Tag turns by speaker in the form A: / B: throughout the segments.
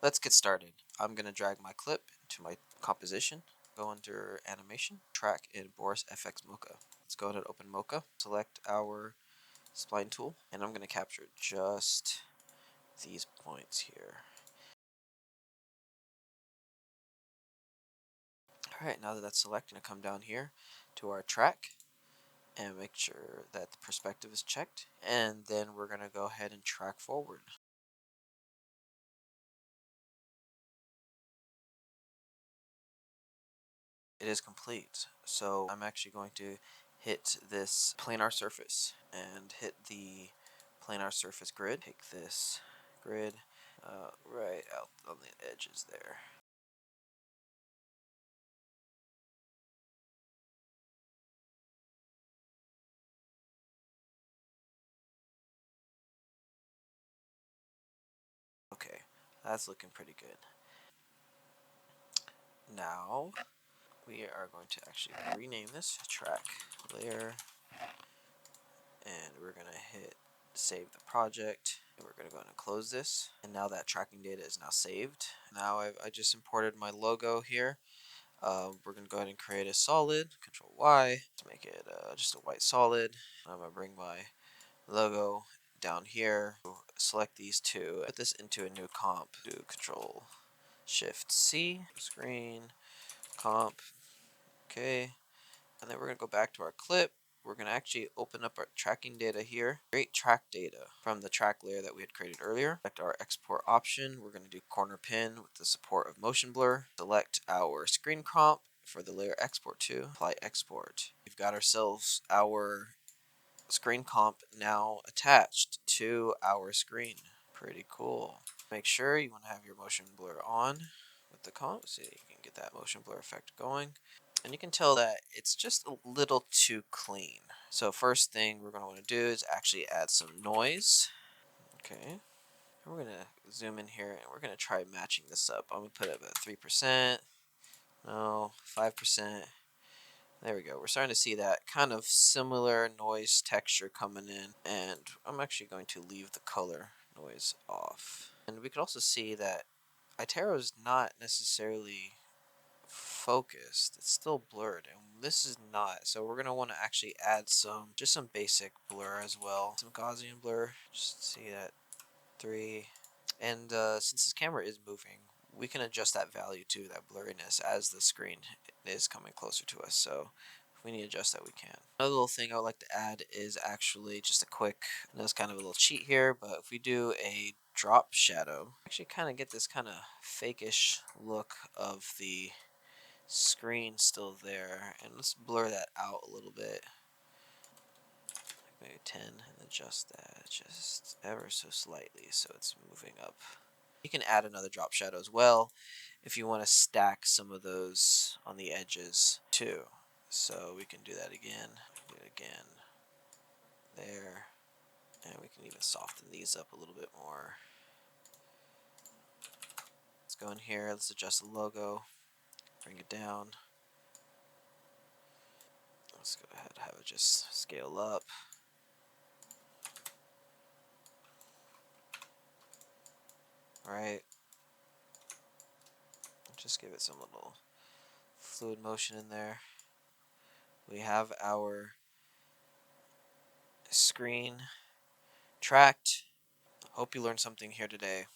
A: Let's get started. I'm going to drag my clip into my composition, go under animation, track in Boris FX Mocha. Let's go ahead and open Mocha, select our spline tool, and I'm going to capture just these points here. Alright, now that that's selected, I'm going to come down here to our track and make sure that the perspective is checked, and then we're going to go ahead and track forward. It is complete. So I'm actually going to hit this planar surface and hit the planar surface grid. Take this grid right out on the edges there. Okay, that's looking pretty good. Now we are going to actually rename this track layer, and we're going to hit save the project. We're going to go ahead and close this, and now that tracking data is now saved. Now I just imported my logo here. We're going to go ahead and create a solid, Control Y, to make it just a white solid. I'm going to bring my logo down here, select these two, put this into a new comp, do Control Shift C, screen, comp, okay, and then we're going to go back to our clip. We're going to actually open up our tracking data here, create track data from the track layer that we had created earlier. Select our export option. We're going to do corner pin with the support of motion blur. Select our screen comp for the layer export to, apply export. We've got ourselves our screen comp now attached to our screen. Pretty cool. Make sure you want to have your motion blur on with the comp so you can get that motion blur effect going. And you can tell that it's just a little too clean. So first thing we're going to want to do is actually add some noise. Okay. And we're going to zoom in here and we're going to try matching this up. I'm going to put it at 3%. No, 5%. There we go. We're starting to see that kind of similar noise texture coming in. And I'm actually going to leave the color noise off. And we can also see that Itero is not necessarily focused. It's still blurred, and this is not. So we're going to want to actually add just some basic blur as well. Some Gaussian blur. Just see that 3. And since this camera is moving, we can adjust that value to that blurriness as the screen is coming closer to us. So if we need to adjust that, we can. Another little thing I would like to add is actually just a quick, I know it's kind of a little cheat here, but if we do a drop shadow, actually kind of get this kind of fakeish look of the screen still there, and let's blur that out a little bit, maybe 10, and adjust that just ever so slightly so it's moving up. You can add another drop shadow as well if you want to stack some of those on the edges too. So we can do that again, do it again there, and we can even soften these up a little bit more. Let's go in here, let's adjust the logo, bring it down. Let's go ahead and have it just scale up. Right. Just give it some little fluid motion in there. We have our screen tracked. Hope you learned something here today.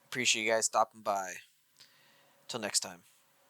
A: Appreciate you guys stopping by. Till next time.